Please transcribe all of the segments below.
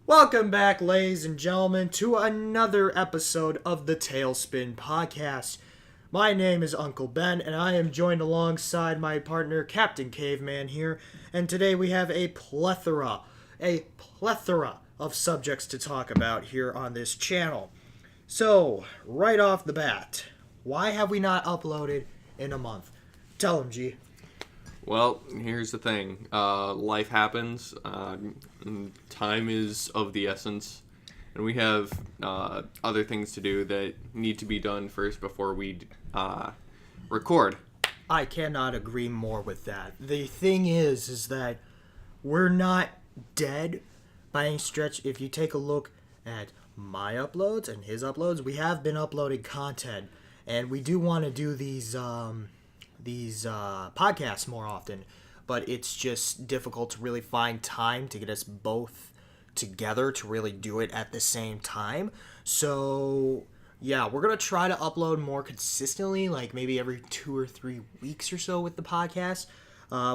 Welcome back, ladies and gentlemen, to another episode of the Tailspin podcast. My name is Uncle Ben, and I am joined alongside my partner, Captain Caveman here, and today we have a plethora of subjects to talk about here on this channel. So, right off the bat, why have we not uploaded in a month? Tell him, G. Well, here's the thing. Life happens. Time is of the essence. And we have other things to do that need to be done first before we record. I cannot agree more with that. The thing is that we're not dead by any stretch. If you take a look at my uploads and his uploads, we have been uploading content. And we do want to do these podcasts more often, but it's just difficult to really find time to get us both together to really do it at the same time. So yeah, we're gonna try to upload more consistently, like maybe every 2 or 3 weeks or so with the podcast,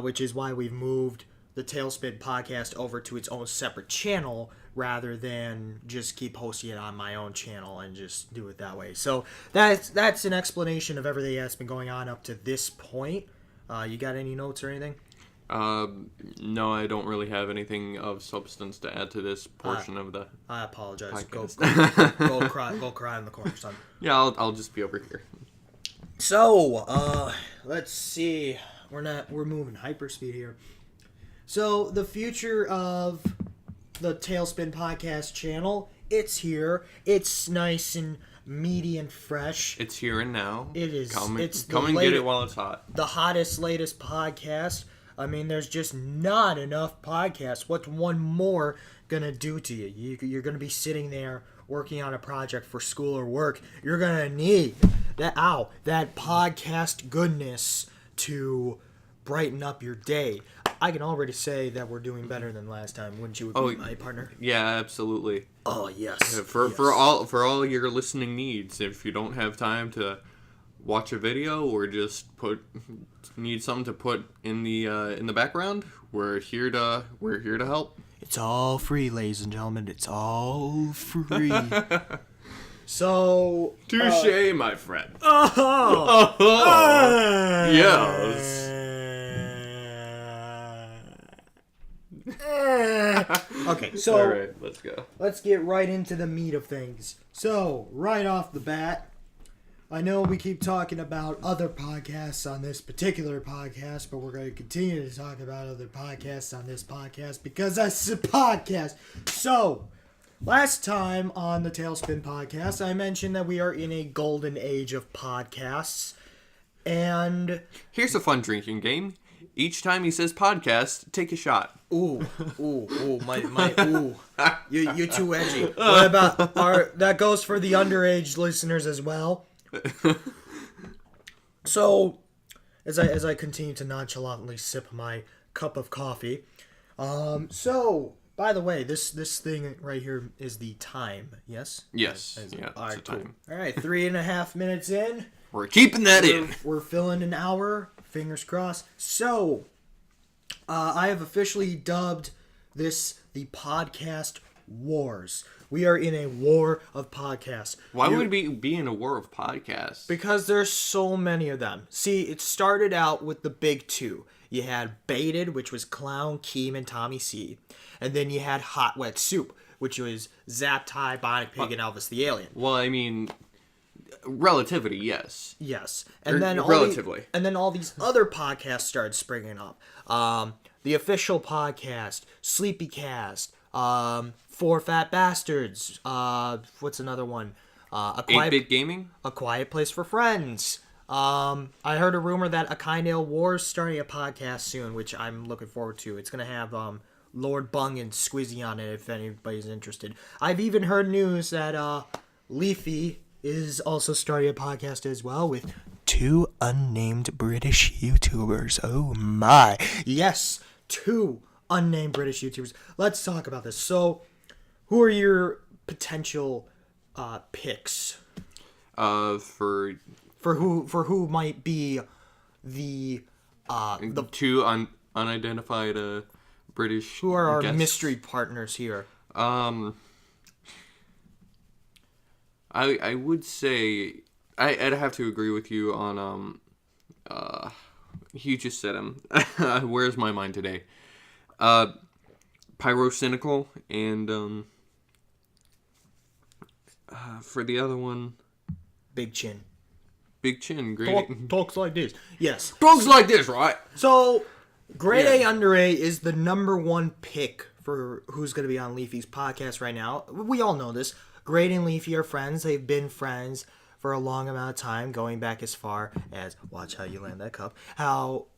which is why we've moved the Tailspin podcast over to its own separate channel rather than just keep hosting it on my own channel and just do it that way. So that's an explanation of everything that's been going on up to this point. You got any notes or anything? No, I don't really have anything of substance to add to this portion of the I apologize. Go cry in the corner, son. Yeah, I'll just be over here. So, let's see. We're moving hyperspeed here. So, the future of the Tailspin podcast channel, it's here. It's nice and meaty and fresh. It's here and now. It is. Come and get it while it's hot. The hottest, latest podcast. I mean, there's just not enough podcasts. What's one more gonna do to you? You're gonna be sitting there working on a project for school or work. You're gonna need that podcast goodness to brighten up your day. I can already say that we're doing better than last time, wouldn't you agree, my partner? Yeah, absolutely. Oh, yes. For all your listening needs, if you don't have time to watch a video or just need something to put in the background, we're here to help. It's all free, ladies and gentlemen. It's all free. So, touche, my friend. Yes. Okay, so all right, let's go. Let's get right into the meat of things. So, right off the bat, I know we keep talking about other podcasts on this particular podcast, but we're going to continue to talk about other podcasts on this podcast because that's a podcast. So, last time on the Tailspin podcast, I mentioned that we are in a golden age of podcasts, and here's a fun drinking game. Each time he says podcast, take a shot. Ooh, you're too edgy. What about that goes for the underage listeners as well. So, as I continue to nonchalantly sip my cup of coffee, so by the way, this thing right here is the time. Yes. Yes. Yeah. All right. Cool. Time. All right. 3.5 minutes in. We're keeping that in. We're filling an hour. Fingers crossed. So, I have officially dubbed this the podcast wars. We are in a war of podcasts. Why would we be in a war of podcasts? Because there's so many of them. See, it started out with the big two. You had Baited, which was Clown, Keem, and Tommy C. And then you had Hot Wet Soup, which was Zap Tie, Bionic Pig, and Elvis the Alien. Well, I mean, relativity, yes. Yes. And then relatively. And then all these other podcasts started springing up. The Official Podcast, Sleepycast, Four Fat Bastards, what's another one? 8-Bit Gaming? A Quiet Place for Friends. I heard a rumor that Akainale War's starting a podcast soon, which I'm looking forward to. It's going to have Lord Bung and Squizzy on it if anybody's interested. I've even heard news that Leafy is also starting a podcast as well with 2 unnamed British YouTubers. Oh my. Yes, 2 unnamed British YouTubers. Let's talk about this. So, who are your potential picks? For who might be the 2 unidentified British who are our guests. mystery partners here? I would say I'd have to agree with you on you just said him. Where's my mind today? Pyrocynical and for the other one, Big Chin. Big Chin. Great. Talks like this. Yes. Talks like this, right? So, Grade A Under A is the number one pick for who's going to be on Leafy's podcast right now. We all know this. Grade and Leafy are friends. They've been friends for a long amount of time, going back as far as, watch how you land that cup,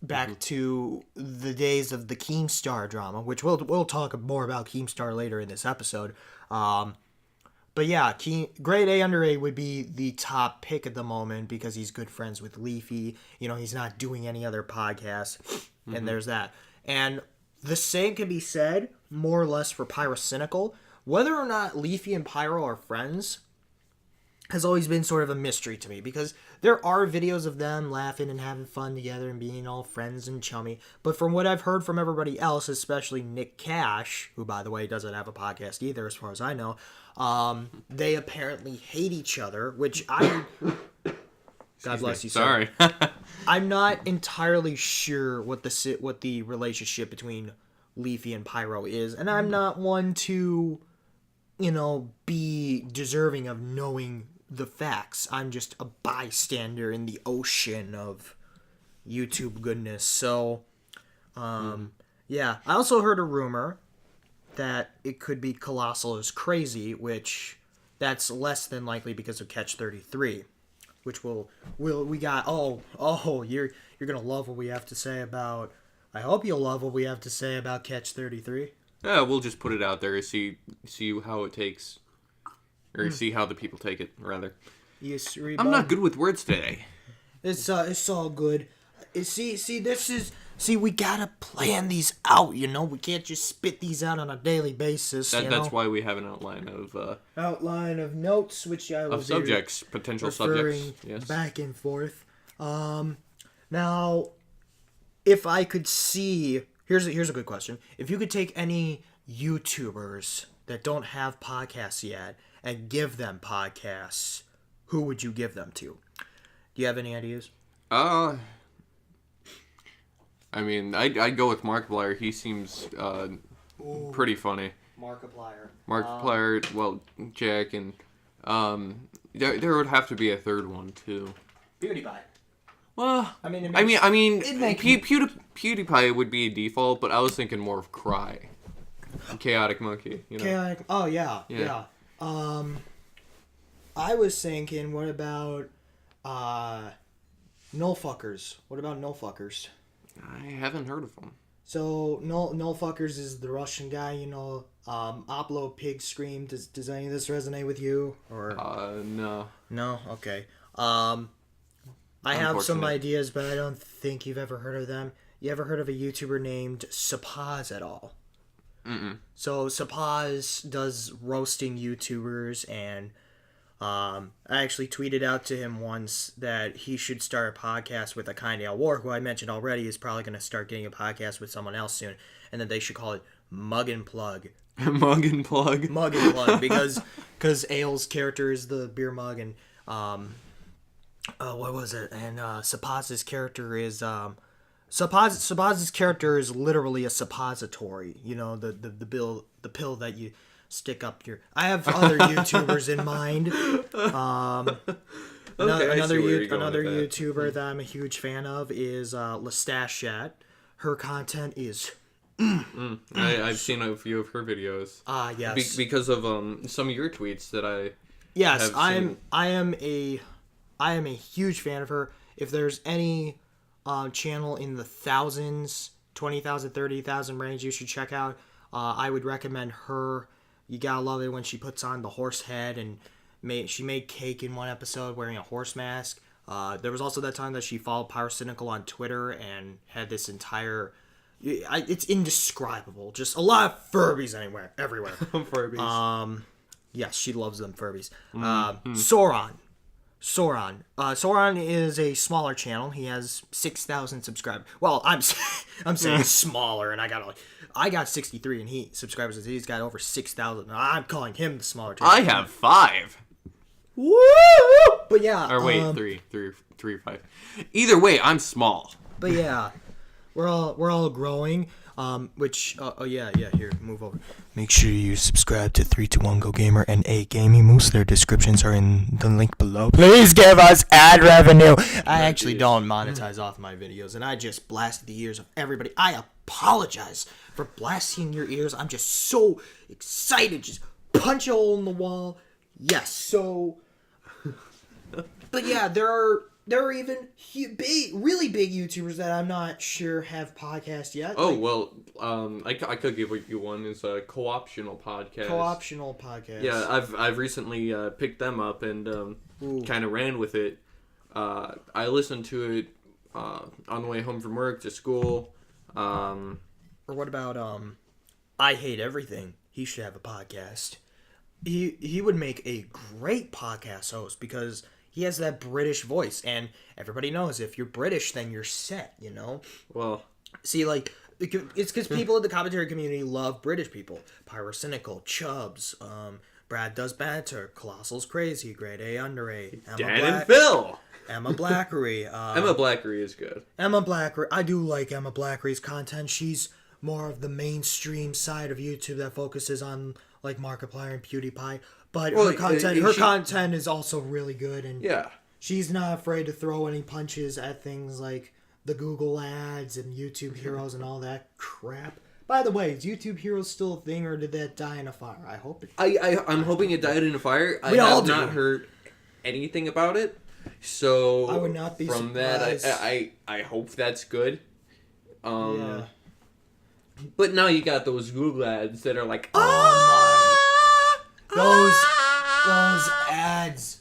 back to the days of the Keemstar drama, which we'll talk more about Keemstar later in this episode. But yeah, Grade A Under A would be the top pick at the moment because he's good friends with Leafy. You know, he's not doing any other podcasts, and there's that. And the same can be said, more or less, for Pyrocynical. Whether or not Leafy and Pyro are friends has always been sort of a mystery to me, because there are videos of them laughing and having fun together and being all friends and chummy. But from what I've heard from everybody else, especially Nick Cash, who, by the way, doesn't have a podcast either, as far as I know, they apparently hate each other, which I... God bless you, sir. Sorry. I'm not entirely sure what the relationship between Leafy and Pyro is, and I'm not one to, be deserving of knowing the facts. I'm just a bystander in the ocean of YouTube goodness. So, yeah. I also heard a rumor that it could be Colossal is Crazy, which that's less than likely because of Catch 33, which we got. You're gonna love what we have to say about. I hope you'll love what we have to say about Catch 33. Yeah, we'll just put it out there, see how it takes, or see how the people take it, rather. Yes, I'm not good with words today. It's all good. We gotta plan these out. We can't just spit these out on a daily basis. That's why we have an outline of notes, which I will of subjects, potential subjects. Yes. Back and forth. Now, if I could see, here's a good question. If you could take any YouTubers that don't have podcasts yet and give them podcasts, who would you give them to? Do you have any ideas? I mean, I'd go with Markiplier. He seems pretty funny. Markiplier, well, Jack, and there would have to be a third one too. PewDiePie. Well, PewDiePie would be a default, but I was thinking more of Cry, Chaotic Monkey. Chaotic. Oh yeah. I was thinking, what about Nullfuckers? What about Nullfuckers? I haven't heard of him. So Nullfuckers is the Russian guy, Upload Pig Scream. Does any of this resonate with you? Or no. No? Okay. I have some ideas, but I don't think you've ever heard of them. You ever heard of a YouTuber named Sapaz at all? Mm-mm. So Sapaz does roasting YouTubers, and I actually tweeted out to him once that he should start a podcast with Akindale War, who I mentioned already is probably going to start getting a podcast with someone else soon, and that they should call it Mug and Plug. Mug and Plug? Mug and Plug, because Ale's character is the beer mug, and what was it? And Sapaz's character is Sapaz's character is literally a suppository. The pill that you stick up your. I have other YouTubers in mind. Another YouTuber that I'm a huge fan of is Lestashat. Her content is. I've seen a few of her videos. Yes. Because of some of your tweets that I. Yes, have seen. I am a huge fan of her. If there's any channel in the thousands, 20,000, 30,000 range you should check out, I would recommend her. You gotta love it when she puts on the horse head, and she made cake in one episode wearing a horse mask. There was also that time that she followed Pyrocynical on Twitter and had this entire... it's indescribable. Just a lot of Furbies everywhere. Furbies. Yes, she loves them Furbies. Sauron. Sauron. Sauron is a smaller channel. He has 6,000 subscribers. Well, I'm saying smaller, and I got 63, and subscribers. He's got over 6,000. I'm calling him the smaller channel. I have 5. Woo! But yeah. Or wait, three or 5. Either way, I'm small. But yeah, we're all growing. Here, move over. Make sure you subscribe to 321 Go Gamer and A Gaming Moose. Their descriptions are in the link below. Please give us ad revenue. I actually don't monetize off my videos, and I just blasted the ears of everybody. I apologize for blasting your ears. I'm just so excited. Just punch a hole in the wall. Yes. So, but yeah, there are even really big YouTubers that I'm not sure have podcasts yet. Oh, well, I could give you one. It's a co-optional podcast. Co-optional podcast. Yeah, I've recently picked them up and kind of ran with it. I listened to it on the way home from work to school. Or what about I Hate Everything? He should have a podcast. He would make a great podcast host because he has that British voice, and everybody knows if you're British, then you're set, you know? Well, see, like, it's because people in the commentary community love British people. Pyrocynical, Chubbs, Brad Does Banter, Colossal's Crazy, Grade A Under A, Dan and Phil! Emma Blackery. Emma Blackery is good. Emma Blackery. I do like Emma Blackery's content. She's more of the mainstream side of YouTube that focuses on, like, Markiplier and PewDiePie. But her content is also really good, and she's not afraid to throw any punches at things like the Google ads and YouTube Heroes and all that crap. By the way, is YouTube Heroes still a thing, or did that die in a fire? I hope it. I'm hoping it died in a fire. I have not heard anything about it, so I would not be from surprised. that. I hope that's good. Yeah. But now you got those Google ads that are like, those ads.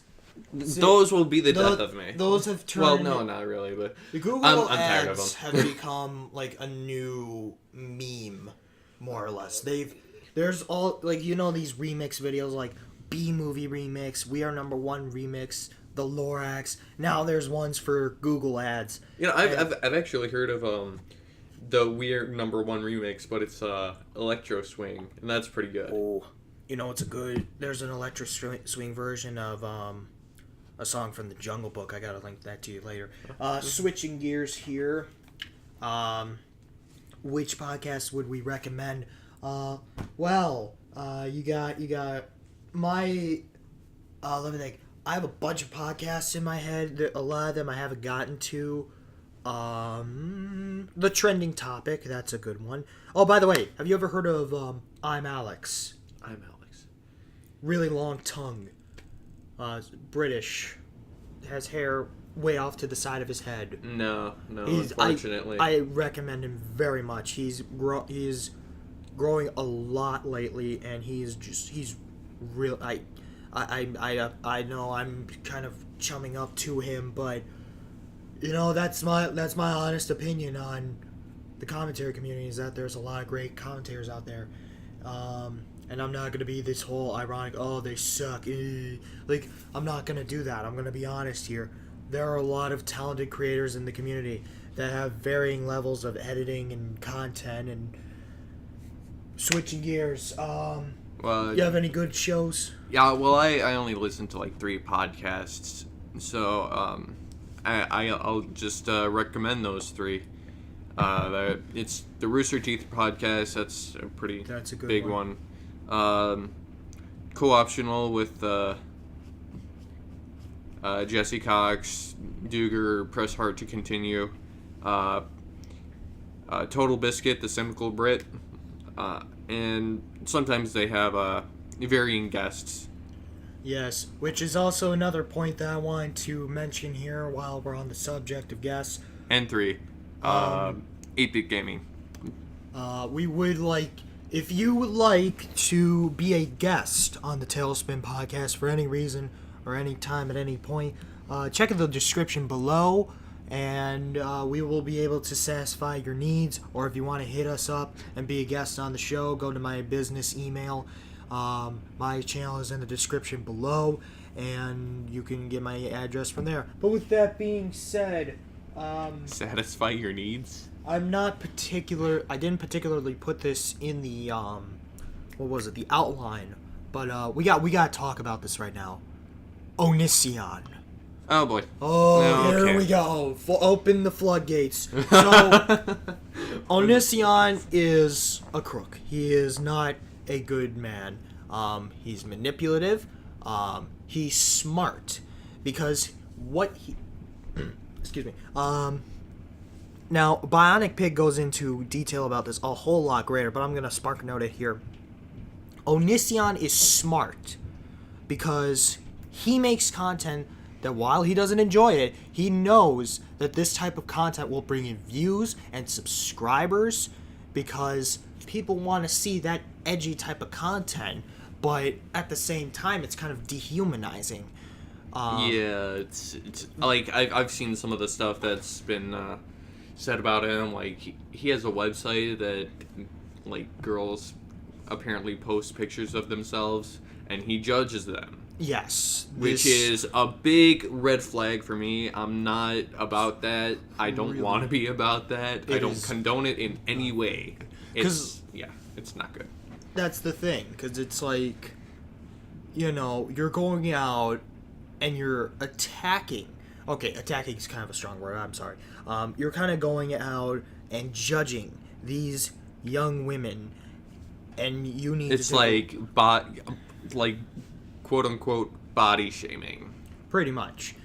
Those will be the death of me. Those have turned. Well, no, not really, but the Google I'm ads tired of them. have become like a new meme, more or less. There's all like these remix videos like B Movie remix, We Are Number One remix, the Lorax. Now there's ones for Google ads. I've actually heard of the We Are Number One remix, but it's Electro Swing, and that's pretty good. Oh. There's an electro swing version of a song from the Jungle Book. I gotta link that to you later. Switching gears here. Which podcast would we recommend? You got my. Let me think. I have a bunch of podcasts in my head. A lot of them I haven't gotten to. The Trending Topic. That's a good one. Oh, by the way, have you ever heard of I'm Alex? I'm Alex. Really long tongue. British. Has hair way off to the side of his head. No, unfortunately. I recommend him very much. He's growing a lot lately, and he's real. I know I'm kind of chumming up to him, but that's my honest opinion on the commentary community, is that there's a lot of great commentators out there. And I'm not going to be this whole ironic, oh, they suck. Like, I'm not going to do that. I'm going to be honest here. There are a lot of talented creators in the community that have varying levels of editing and content and switching gears. You have any good shows? Yeah, well, I only listen to like 3 podcasts. So, I'll just recommend those 3. It's the Rooster Teeth podcast. That's a good big one. Co-optional with Jesse Cox, Duger, Press Hard to Continue, Total Biscuit, the Cynical Brit, and sometimes they have varying guests. Yes, which is also another point that I wanted to mention here while we're on the subject of guests. And 3, 8-Bit Gaming. We would like, if you would like to be a guest on the Tailspin podcast for any reason or any time at any point, check in the description below, and we will be able to satisfy your needs. Or if you want to hit us up and be a guest on the show, go to my business email. My channel is in the description below, and you can get my address from there. But with that being said, Satisfy your needs? I didn't particularly put this in the, the outline. But, we got to talk about this right now. Onision. Oh, boy. Oh, okay. Here we go. Open the floodgates. So, Onision is a crook. He is not a good man. He's manipulative. He's smart. Because what he... Excuse me. Now, Bionic Pig goes into detail about this a whole lot greater, but I'm going to spark note it here. Onision is smart because he makes content that while he doesn't enjoy it, he knows that this type of content will bring in views and subscribers because people want to see that edgy type of content, but at the same time, it's kind of dehumanizing. Yeah, it's like I've seen some of the stuff that's been said about him. Like he has a website that like girls apparently post pictures of themselves, and he judges them. Yes. Which is a big red flag for me. I'm not about that. I don't want to be about that. I don't condone it in any way. It's not good. That's the thing, because it's like, you're going out and you're attacking. Okay, attacking is kind of a strong word. I'm sorry. You're kind of going out and judging these young women, and you need it's to... like quote-unquote body shaming. Pretty much.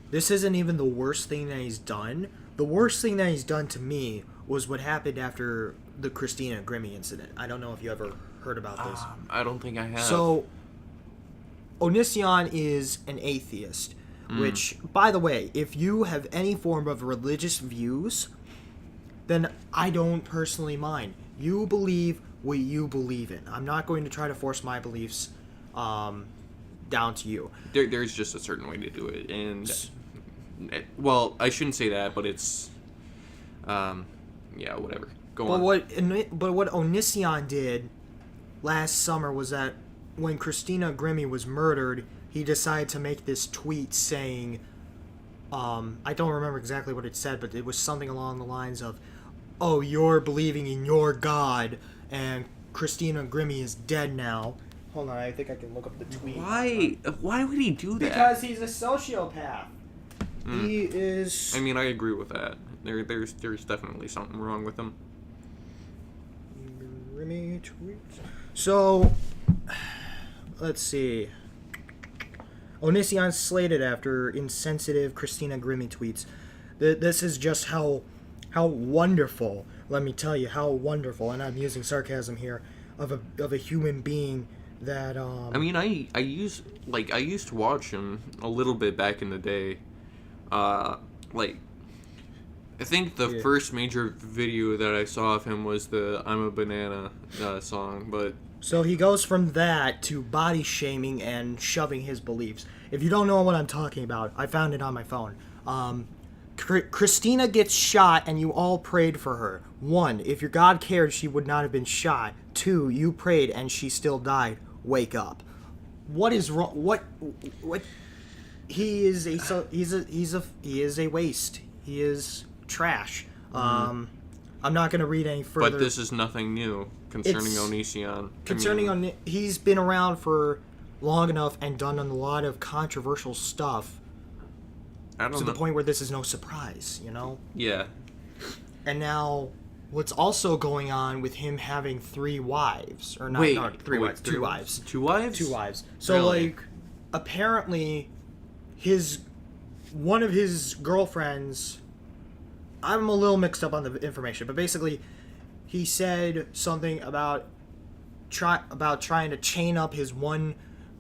This isn't even the worst thing that he's done. The worst thing that he's done to me was what happened after the Christina Grimmie incident. I don't know if you ever heard about this. I don't think I have. So, Onision is an atheist, which, by the way, if you have any form of religious views, then I don't personally mind. You believe what you believe in. I'm not going to try to force my beliefs down to you. There's just a certain way to do it, and well, I shouldn't say that, but it's whatever. Go on. But what Onision did last summer was that when Christina Grimmie was murdered, he decided to make this tweet saying, I don't remember exactly what it said, but it was something along the lines of, "Oh, you're believing in your God, and Christina Grimmie is dead now." Hold on, I think I can look up the tweet. Why would he do that? Because he's a sociopath. He is... I mean, I agree with that. There's definitely something wrong with him. Grimmie tweets. So, let's see. Onision slated after insensitive Christina Grimmie tweets. This is just how wonderful, let me tell you, how wonderful, and I'm using sarcasm here, of a human being that, I mean, I used to watch him a little bit back in the day. I think the first major video that I saw of him was the "I'm a Banana" song, but... So he goes from that to body shaming and shoving his beliefs. If you don't know what I'm talking about, I found it on my phone. Christina gets shot and you all prayed for her. 1, if your God cared, she would not have been shot. 2, you prayed and she still died. Wake up. What is wrong? What? He is a waste. He is trash. I'm not going to read any further. But this is nothing new concerning Onision. He's been around for long enough and done a lot of controversial stuff. To the point where this is no surprise, Yeah. And now, what's also going on with him having 3 wives, or not? Wait, not 3 wives, 2 wives. 2 wives? 2 wives. So Really? Apparently, one of his girlfriends. I'm a little mixed up on the information, but basically, he said something about trying to chain up his one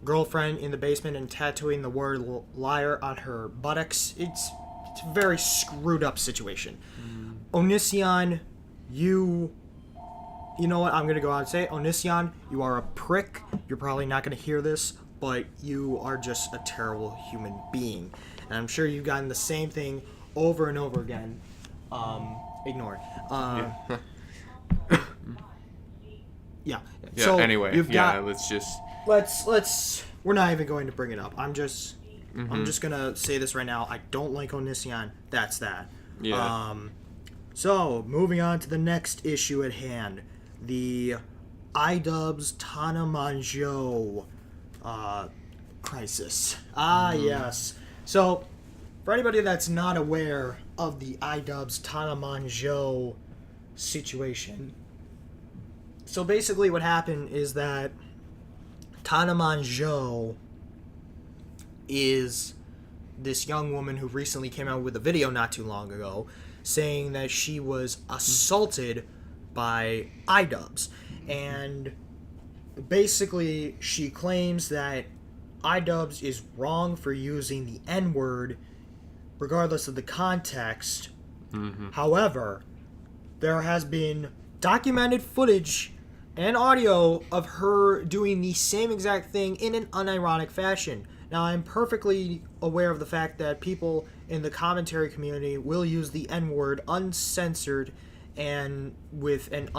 girlfriend in the basement and tattooing the word liar on her buttocks. It's a very screwed up situation. Onision, you know what I'm going to go out and say? Onision, you are a prick. You're probably not going to hear this, but you are just a terrible human being. And I'm sure you've gotten the same thing over and over again. Ignore it. Yeah. Yeah, So anyway, you've got, let's just... Let's we're not even going to bring it up. I'm just gonna say this right now. I don't like Onision. That's that. Yeah. So moving on to the next issue at hand, the Idubbbz Tana Mongeau crisis. Yes. So for anybody that's not aware of the Idubbbz Tana Mongeau situation, so basically what happened is that Tana Mongeau is this young woman who recently came out with a video not too long ago saying that she was assaulted by Idubbbz. And basically she claims that Idubbbz is wrong for using the N-word regardless of the context. However, there has been documented footage and audio of her doing the same exact thing in an unironic fashion. Now, I'm perfectly aware of the fact that people in the commentary community will use the N-word uncensored and with an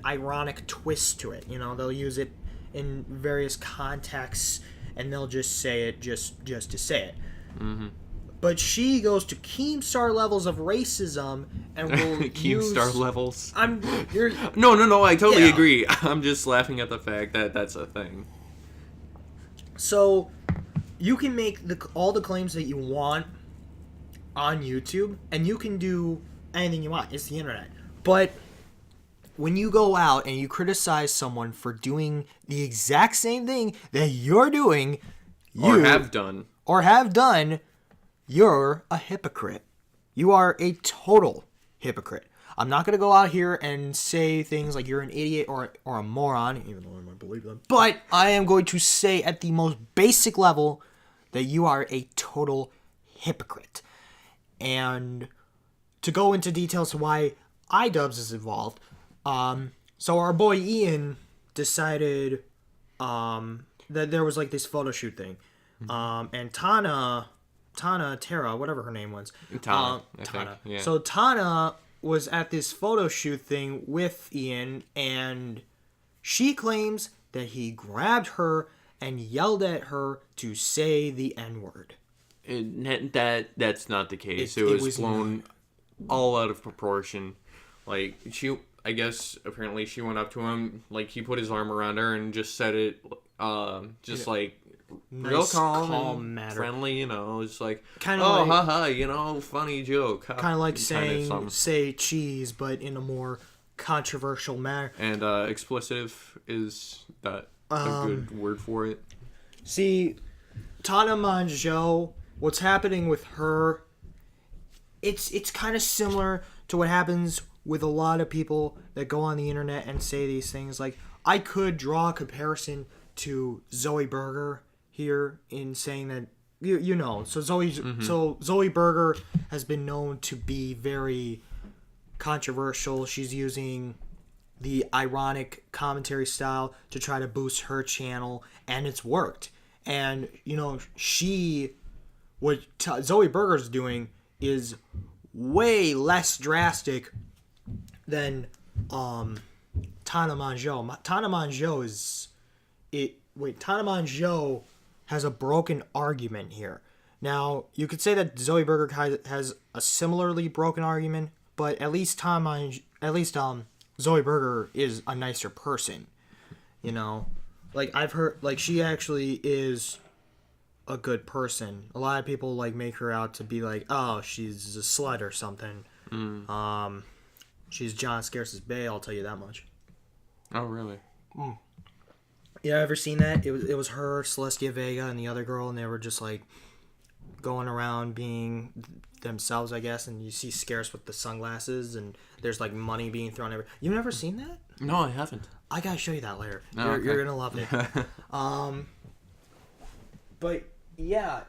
ironic twist to it. You know, they'll use it in various contexts and they'll just say it just to say it. But she goes to Keemstar levels of racism and will Keemstar levels. No, I totally agree. I'm just laughing at the fact that that's a thing. So you can make all the claims that you want on YouTube, and you can do anything you want. It's the internet. But when you go out and you criticize someone for doing the exact same thing that you're doing, or have done, you're a hypocrite. You are a total hypocrite. I'm not going to go out here and say things like you're an idiot or a moron, even though I might believe them. But I am going to say at the most basic level that you are a total hypocrite. And to go into details to why Idubbbz is involved, so our boy Ian decided that there was like this photo shoot thing. And Tana, whatever her name was. Tana. Yeah. So Tana was at this photo shoot thing with Ian, and she claims that he grabbed her and yelled at her to say the N-word. That's not the case. It was blown all out of proportion. Like, I guess, apparently she went up to him, like, he put his arm around her and just said it, like, Nice, real calm and manner. friendly, you know. It's like, Kinda like, haha, you know, funny joke. Kind of like saying, say cheese, but in a more controversial manner. And explosive is that a good word for it? See, Tana Mongeau, what's happening with her, it's kind of similar to what happens with a lot of people that go on the internet and say these things. Like, I could draw a comparison to Zoe Berger here in saying that so Zoe Berger has been known to be very controversial. She's using the ironic commentary style to try to boost her channel, and it's worked. And Zoe Berger's doing is way less drastic than Tana Mongeau. Tana Mongeau has a broken argument here. Now, you could say that Zoe Berger has a similarly broken argument, but at least Zoe Berger is a nicer person. You know, like I've heard, like she actually is a good person. A lot of people like make her out to be like, oh, she's a slut or something. She's John Scarce's bae, I'll tell you that much. Oh, really? Yeah, ever seen that? It was her, Celestia Vega, and the other girl, and they were just like going around being themselves, I guess. And you see Scarce with the sunglasses, and there's like money being thrown everywhere. You've never seen that? No, I haven't. I gotta show you that later. Oh, You're gonna love it. But yeah,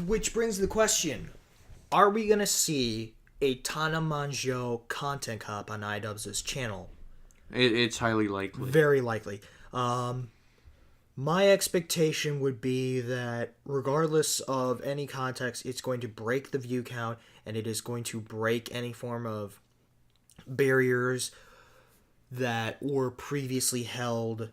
which brings the question: are we gonna see a Tana Mongeau content cop on Idubbbz's channel? It's highly likely. Very likely. My expectation would be that regardless of any context, it's going to break the view count, and it is going to break any form of barriers that were previously held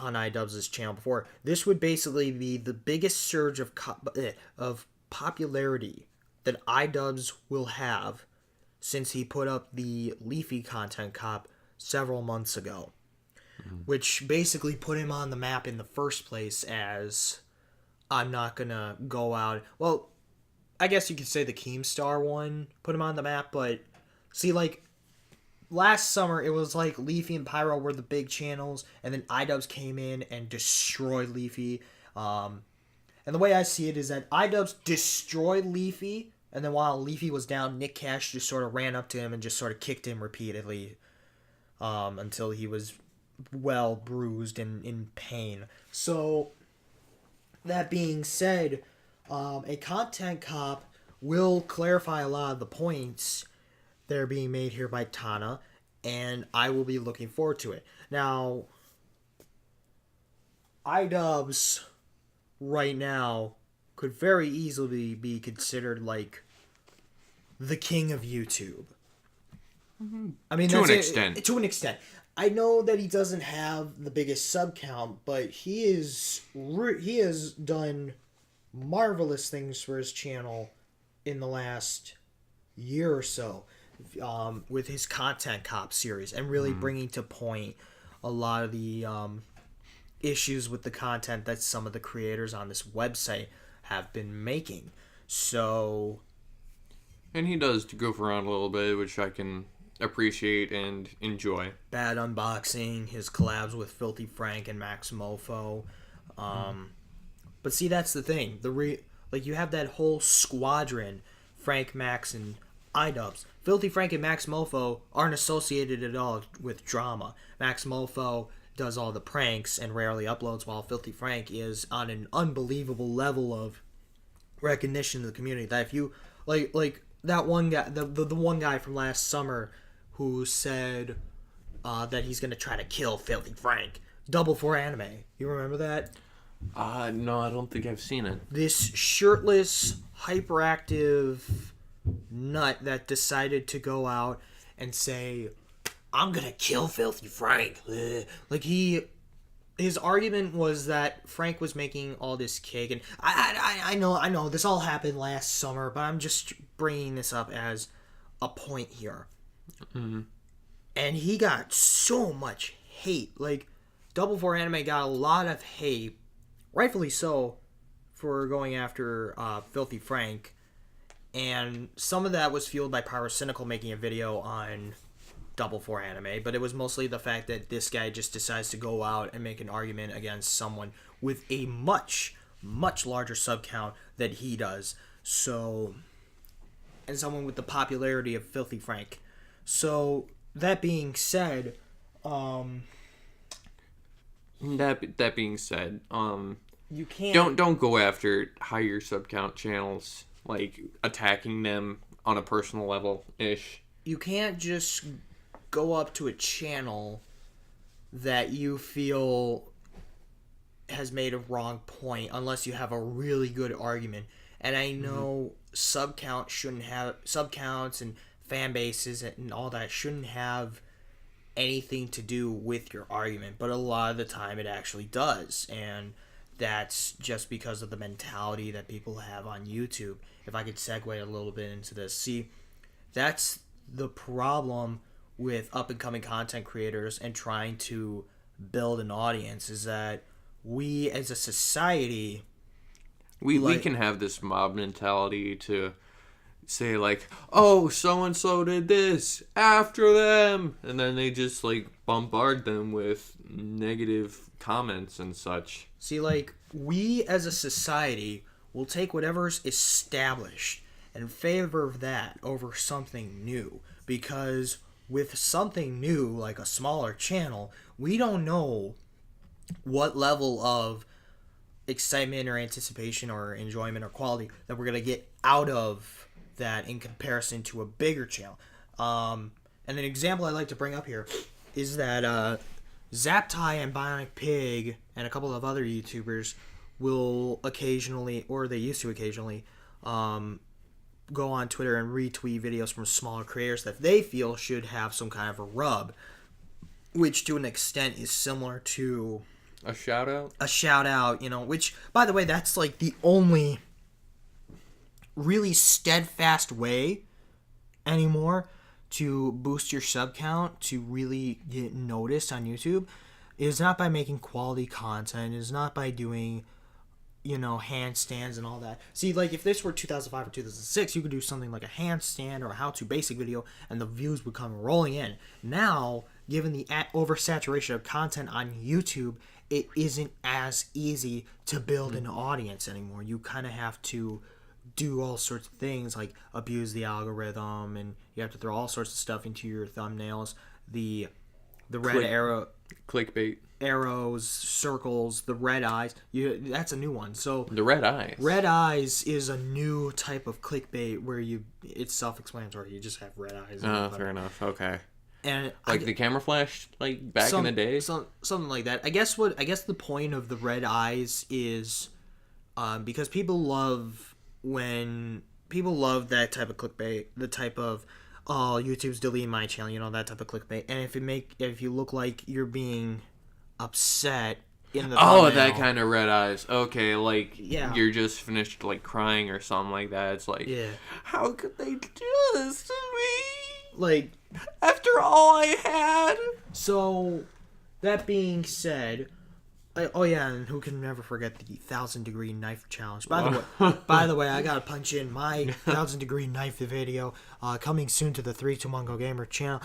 on Idubbbz's channel before. This would basically be the biggest surge of popularity that Idubbbz will have since he put up the Leafy content cop several months ago, which basically put him on the map in the first place as I'm not gonna go out. Well, I guess you could say the Keemstar one put him on the map, but see, like, last summer, it was like Leafy and Pyro were the big channels, and then Idubbbz came in and destroyed Leafy. And the way I see it is that Idubbbz destroyed Leafy, and then while Leafy was down, Nick Cash just sort of ran up to him and just sort of kicked him repeatedly until he was well bruised and in pain. So, that being said, a content cop will clarify a lot of the points that are being made here by Tana, and I will be looking forward to it. Now, Idubbbz right now could very easily be considered like the king of YouTube. I mean, To an extent. To an extent. I know that he doesn't have the biggest sub count, but he has done marvelous things for his channel in the last year or so, with his Content Cop series, and really bringing to point a lot of the issues with the content that some of the creators on this website have been making. So, And he does goof around a little bit, which I can appreciate and enjoy. Bad Unboxing, his collabs with Filthy Frank and Max Mofo. But see, that's the thing. Like, you have that whole squadron, Frank, Max, and Idubbbz. Filthy Frank and Max Mofo aren't associated at all with drama. Max Mofo does all the pranks and rarely uploads, while Filthy Frank is on an unbelievable level of recognition in the community. That if you like that one guy, the one guy from last summer who said that he's gonna try to kill Filthy Frank, Double for Anime. You remember that? No, I don't think I've seen it. This shirtless, hyperactive nut that decided to go out and say, I'm gonna kill Filthy Frank. Like, his argument was that Frank was making all this cake, and I know this all happened last summer, but I'm just bringing this up as a point here. Mm-hmm. And he got so much hate. Like, Double for Anime got a lot of hate, rightfully so, for going after Filthy Frank, and some of that was fueled by Pyrocynical making a video on Double for Anime, but it was mostly the fact that this guy just decides to go out and make an argument against someone with a much, much larger sub count than he does. So, and someone with the popularity of Filthy Frank. So, that being said, That being said, you can't don't go after higher sub count channels, like attacking them on a personal level ish. You can't just go up to a channel that you feel has made a wrong point unless you have a really good argument. And I know sub counts and fan bases and all that shouldn't have anything to do with your argument, but a lot of the time it actually does, and that's just because of the mentality that people have on YouTube. If I could segue a little bit into this, see, that's the problem with up-and-coming content creators and trying to build an audience, is that we as a society, we can have this mob mentality to say, like, oh, so-and-so did this, after them, and then they just, like, bombard them with negative comments and such. See, like, we as a society will take whatever's established and favor of that over something new, because with something new, like a smaller channel, we don't know what level of excitement or anticipation or enjoyment or quality that we're going to get out of that in comparison to a bigger channel. And an example I like to bring up here is that Zaptai and Bionic Pig and a couple of other YouTubers will occasionally, or they used to occasionally, go on Twitter and retweet videos from smaller creators that they feel should have some kind of a rub, which to an extent is similar to A shout out? A shout out, which, by the way, that's like the only really steadfast way anymore to boost your sub count, to really get noticed on YouTube. It is not by making quality content. It is not by doing, handstands and all that. See, like, if this were 2005 or 2006, you could do something like a handstand or a how-to basic video, and the views would come rolling in. Now, given the oversaturation of content on YouTube, it isn't as easy to build an audience anymore. You kind of have to do all sorts of things, like abuse the algorithm, and you have to throw all sorts of stuff into your thumbnails. The red arrow... Clickbait. Arrows, circles, the red eyes. That's a new one. So the red eyes. Red eyes is a new type of clickbait where it's self-explanatory. You just have red eyes. Oh, fair enough. Okay. And like the camera flash, like back in the day. Something like that. I guess the point of the red eyes is, because people love that type of clickbait, the type of, oh, YouTube's deleting my channel, that type of clickbait. And if you look like you're being upset in the thumbnail, that kind of red eyes. Okay, like you're just finished like crying or something like that. It's like, how could they do this to me? Like, after all I had. So, that being said, and who can never forget the 1,000-degree knife challenge? By the way, I gotta punch in my 1,000-degree knife video coming soon to the 3-2 Mongeau Gamer channel.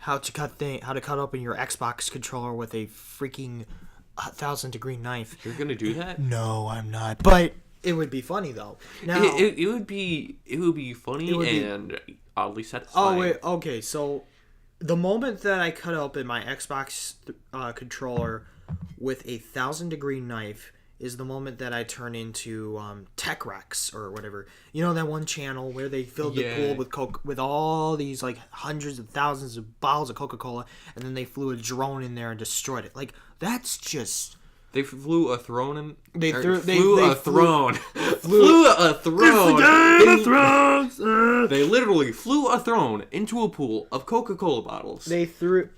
How to cut open your Xbox controller with a freaking 1,000-degree knife. You're gonna do that? No, I'm not. But it would be funny though. Now it would be funny and oddly satisfying. Oh wait, okay. So the moment that I cut open my Xbox controller with a 1,000-degree knife is the moment that I turn into Tech Rex or whatever. You know that one channel where they filled the pool with Coke, with all these like hundreds of thousands of bottles of Coca-Cola, and then they flew a drone in there and destroyed it. Like, that's just... They flew a throne in... They flew a throne. Flew a throne. It's the Game of Thrones. They literally flew a throne into a pool of Coca-Cola bottles.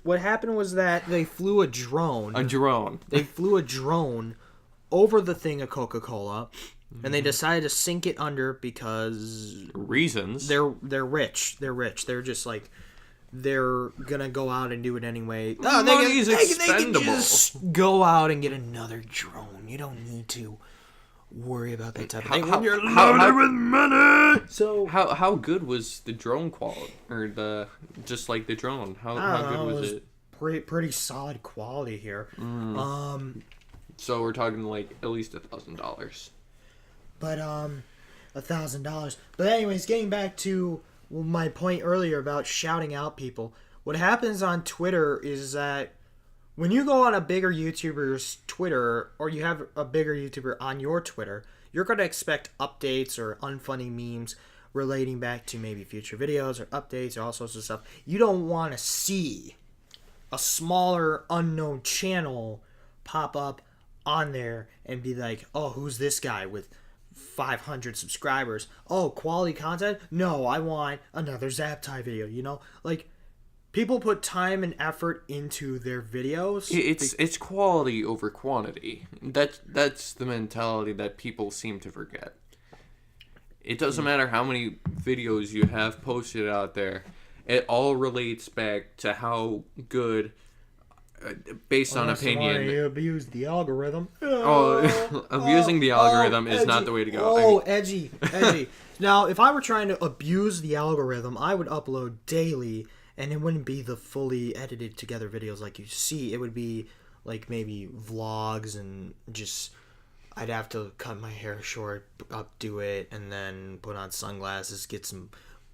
What happened was that they flew a drone. They flew a drone over the thing of Coca-Cola, and they decided to sink it under because... reasons. They're rich. They're just like... They're gonna go out and do it anyway. Oh, Money's They expendable. can just go out and get another drone. You don't need to worry about that type of thing when you're loaded with money. So how good was the drone quality, or the drone? How good was it? Pretty solid quality here. So we're talking like at least $1,000. But $1,000. But anyways, getting back to my point earlier about shouting out people. What happens on Twitter is that when you go on a bigger YouTuber's Twitter, or you have a bigger YouTuber on your Twitter, you're going to expect updates or unfunny memes relating back to maybe future videos or updates or all sorts of stuff. You don't want to see a smaller unknown channel pop up on there and be like, oh, who's this guy with 500 subscribers? Oh, quality content? No, I want another Zaptai video, Like, people put time and effort into their videos. It's quality over quantity. That's the mentality that people seem to forget. It doesn't matter how many videos you have posted out there. It all relates back to how good, based on opinion. You abuse the algorithm. Abusing the algorithm is not the way to go. Oh, edgy. Now, if I were trying to abuse the algorithm, I would upload daily, and it wouldn't be the fully edited together videos like you see. It would be like maybe vlogs, and just I'd have to cut my hair short, updo it, and then put on sunglasses, get some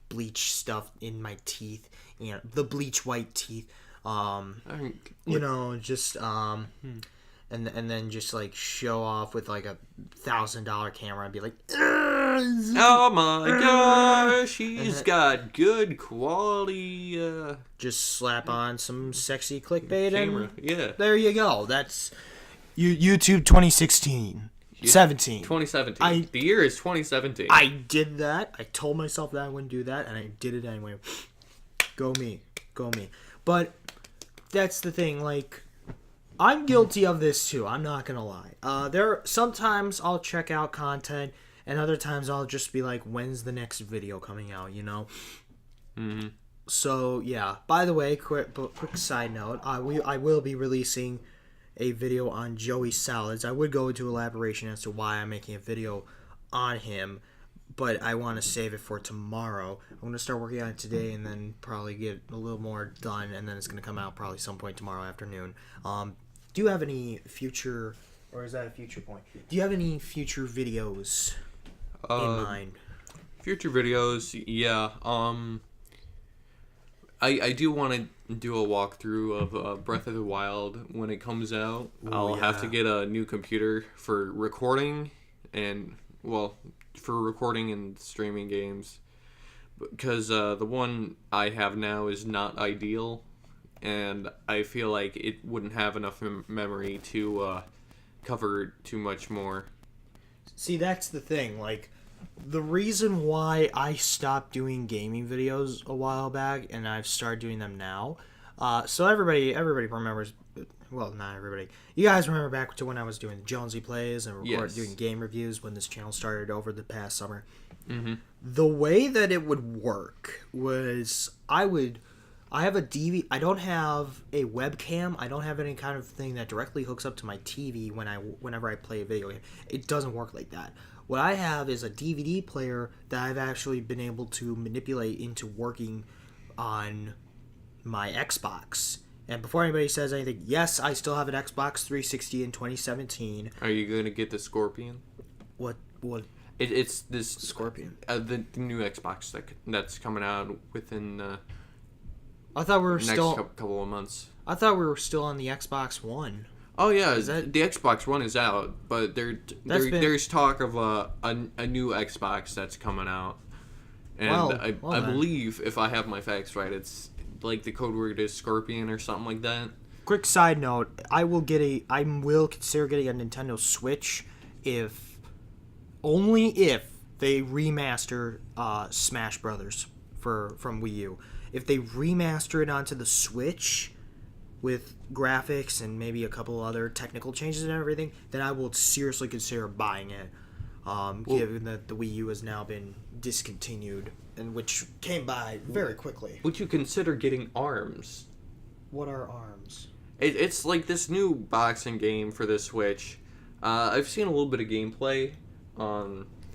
bleach stuff in my teeth, the bleach white teeth. And then just like show off with like $1,000 camera and be like, oh my gosh, he's got good quality. Just slap on some sexy clickbait camera. And there you go. That's YouTube 2016. 2017. The year is 2017. I did that. I told myself that I wouldn't do that, and I did it anyway. Go me. But that's the thing, like, I'm guilty of this too. I'm not gonna lie. Sometimes I'll check out content, and other times I'll just be like, "When's the next video coming out?" You know. Mm-hmm. So yeah. By the way, quick side note: I will be releasing a video on Joey Salads. I would go into elaboration as to why I'm making a video on him, but I want to save it for tomorrow. I'm going to start working on it today and then probably get a little more done, and then it's going to come out probably some point tomorrow afternoon. Do you have any future, or is that a future point? Do you have any future videos in mind? Future videos, yeah. I do want to do a walkthrough of Breath of the Wild when it comes out. Ooh, I'll have to get a new computer for recording and streaming games, because the one I have now is not ideal, and I feel like it wouldn't have enough memory to cover too much more. See, that's the thing. Like, the reason why I stopped doing gaming videos a while back and I've started doing them now. So everybody remembers. Well, not everybody. You guys remember back to when I was doing Jonesy Plays and doing game reviews when this channel started over the past summer. Mm-hmm. The way that it would work was I have a DVD. I don't have a webcam. I don't have any kind of thing that directly hooks up to my TV whenever I play a video game. It doesn't work like that. What I have is a DVD player that I've actually been able to manipulate into working on my Xbox. And before anybody says anything, yes, I still have an Xbox 360 in 2017. Are you going to get the Scorpion? What? It's this Scorpion? The new Xbox that's coming out within I thought we were next couple of months. I thought we were still on the Xbox One. Oh yeah, the Xbox One is out, but there's talk of a new Xbox that's coming out, and I believe, if I have my facts right, it's like the code word is Scorpion or something like that. Quick side note: I will consider getting a Nintendo Switch only if they remaster Smash Brothers from Wii U. If they remaster it onto the Switch with graphics and maybe a couple other technical changes and everything, then I will seriously consider buying it. Given that the Wii U has now been discontinued, and which came by very quickly. Would you consider getting ARMS? What are ARMS? It's like this new boxing game for the Switch. I've seen a little bit of gameplay.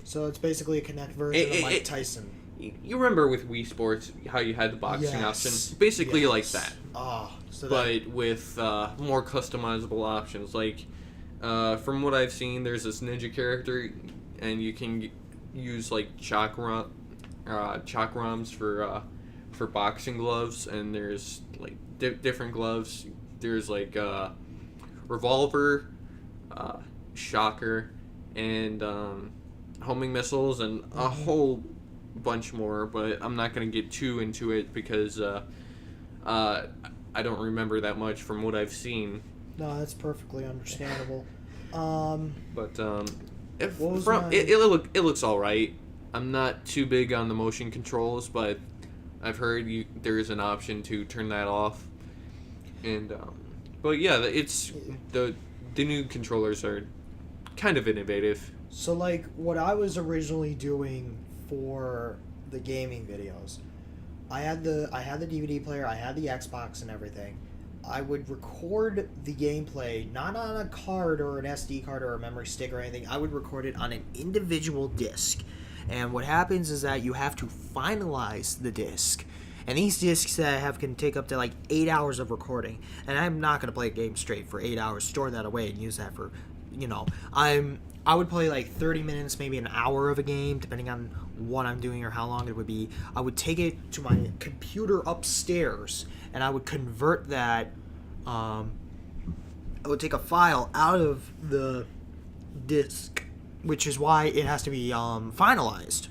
So it's basically a Kinect version of Mike Tyson. You remember with Wii Sports how you had the boxing option? Basically like that. But with more customizable options. Like, from what I've seen, there's this ninja character, and you can use like chakrams for boxing gloves, and there's like different gloves. There's like revolver, shocker, and homing missiles, and a whole bunch more. But I'm not gonna get too into it because I don't remember that much from what I've seen. No, that's perfectly understandable. It looks all right. I'm not too big on the motion controls, but I've heard there is an option to turn that off. And but yeah, it's the new controllers are kind of innovative. So like what I was originally doing for the gaming videos, I had the DVD player, I had the Xbox and everything. I would record the gameplay not on a card or an SD card or a memory stick or anything. I would record it on an individual disc. And what happens is that you have to finalize the disc. And these discs that I have can take up to like 8 hours of recording. And I'm not going to play a game straight for 8 hours, store that away and use that for, I would play like 30 minutes, maybe an hour of a game, depending on what I'm doing or how long it would be. I would take it to my computer upstairs, and I would convert that. I would take a file out of the disc, which is why it has to be finalized.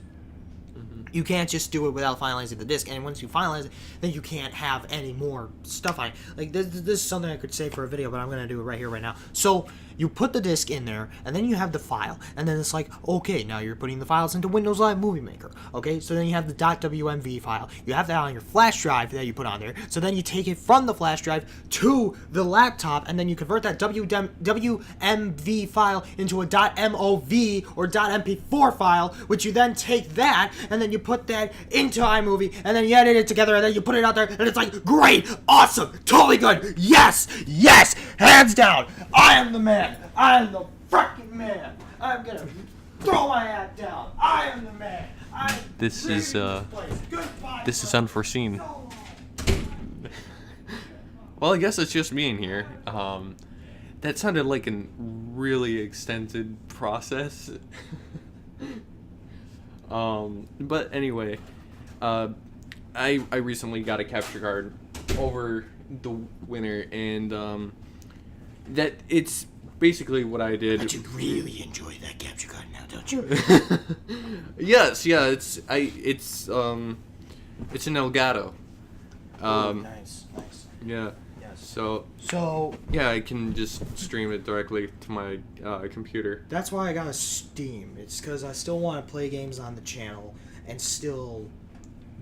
Mm-hmm. You can't just do it without finalizing the disc, and once you finalize it, then you can't have any more stuff on it. Like, this is something I could say for a video, but I'm going to do it right here, right now. So, you put the disc in there, and then you have the file, and then it's like, okay, now you're putting the files into Windows Live Movie Maker, okay? So then you have the .wmv file. You have that on your flash drive that you put on there, so then you take it from the flash drive to the laptop, and then you convert that WMV file into a .mov or .mp4 file, which you then take that, and then you put that into iMovie, and then you edit it together, and then you put it out there, and it's like, great, awesome, totally good, yes, hands down, I am the man, I am the fucking man, I'm gonna throw my hat down, I am the man, This is unforeseen. Well, I guess it's just me in here. That sounded like a really extended process. But anyway, I recently got a capture card over the winter, and that it's basically what I did. But you really enjoy that capture card now, don't you? Yes, yeah, it's an Elgato. Nice. Yeah. Yes. So yeah, I can just stream it directly to my computer. That's why I got a Steam. It's because I still want to play games on the channel and still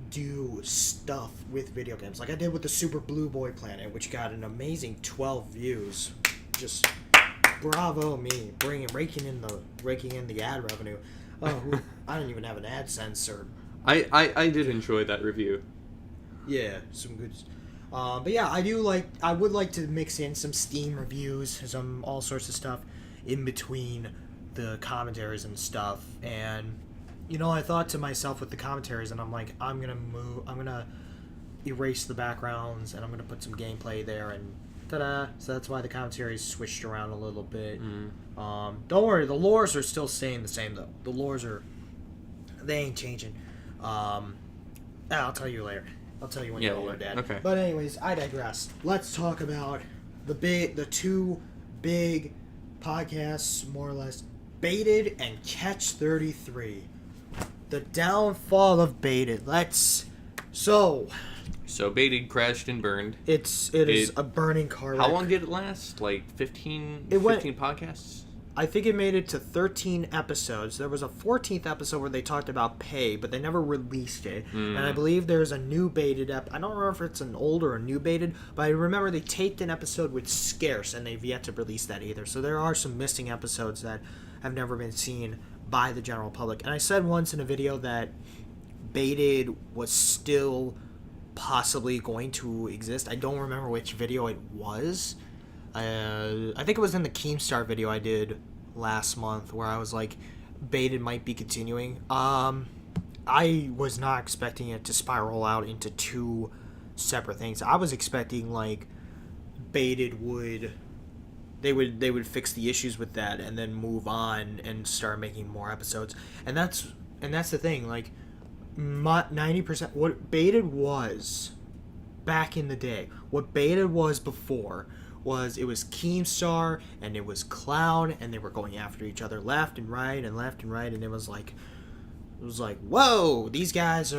do stuff with video games, like I did with the Super Blue Boy Planet, which got an amazing 12 views. Just bravo me, raking in the ad revenue. Oh, I don't even have an AdSense or. I did enjoy that review. Yeah, some good. But yeah, I would like to mix in some Steam reviews, some all sorts of stuff in between the commentaries and stuff. And I thought to myself with the commentaries, and I'm like, I'm gonna erase the backgrounds, and I'm gonna put some gameplay there, and ta-da! So that's why the commentaries switched around a little bit. Don't worry, the lores are still staying the same though. The lores they ain't changing. I'll tell you later. I'll tell you when you're older, Dad. Okay. But anyways, I digress. Let's talk about the two big podcasts, more or less, Baited and Catch 33. The downfall of Baited. So Baited crashed and burned. It is a burning car wreck. How long did it last? Like 15 podcasts? I think it made it to 13 episodes. There was a 14th episode where they talked about pay, but they never released it. And I believe there's a new Baited I don't remember if it's an old or a new Baited, but I remember they taped an episode with Scarce, and they've yet to release that either. So there are some missing episodes that have never been seen by the general public. And I said once in a video that Baited was still possibly going to exist. I don't remember which video it was. I think it was in the Keemstar video I did last month where I was like, Baited might be continuing. I was not expecting it to spiral out into two separate things. I was expecting like Baited would fix the issues with that and then move on and start making more episodes. And that's the thing. Like 90% what Baited was back in the day, what Baited was before. It was Keemstar and it was Clown, and they were going after each other left and right, and it was like whoa, these guys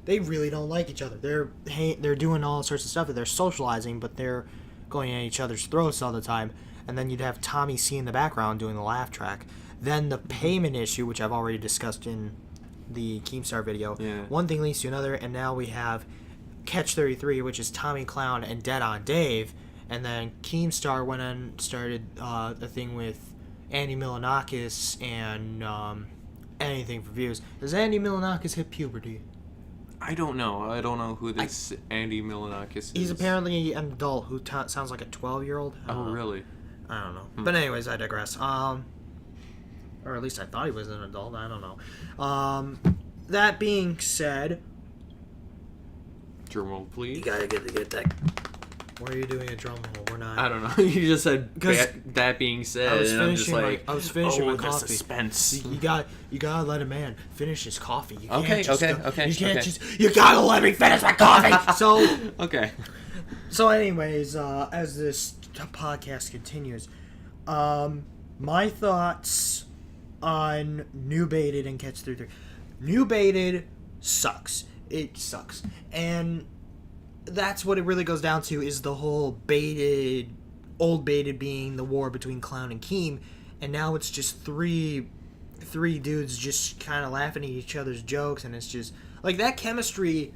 they really don't like each other. They're doing all sorts of stuff. They're socializing, but they're going at each other's throats all the time. And then you'd have Tommy C in the background doing the laugh track. Then the payment issue, which I've already discussed in the Keemstar video. Yeah. One thing leads to another, and now we have Catch 33, which is Tommy Clown and Dead on Dave. And then Keemstar went and started a thing with Andy Milonakis and Anything for Views. Does Andy Milonakis hit puberty? I don't know. I don't know who this Andy Milonakis is. He's apparently an adult who sounds like a 12-year-old. Oh, really? I don't know. But anyways, I digress. Or at least I thought he was an adult. I don't know. That being said... Drum roll, please. You gotta get that... Why are you doing a drum roll? We're not... I don't know. You just said, that being said, I was finishing my coffee. Suspense. You gotta let a man finish his coffee. You can't Okay. You gotta let me finish my coffee! So... Okay. So anyways, as this podcast continues, my thoughts on New Baited and Catch 33. New Baited sucks. It sucks. And that's what it really goes down to, is the whole old baited being the war between Clown and Keem, and now it's just three dudes just kind of laughing at each other's jokes, and it's just like that chemistry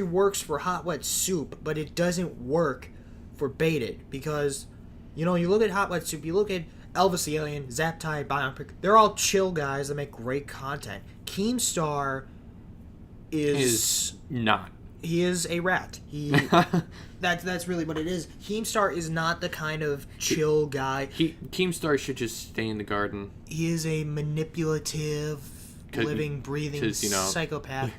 works for Hot Wet Soup, but it doesn't work for Baited, because you look at Hot Wet Soup, you look at Elvis the Alien, Zaptide, Biopic, they're all chill guys that make great content. Keemstar is not. He is a rat. That's really what it is. Keemstar is not the kind of chill guy. Keemstar should just stay in the garden. He is a manipulative, living, breathing psychopath.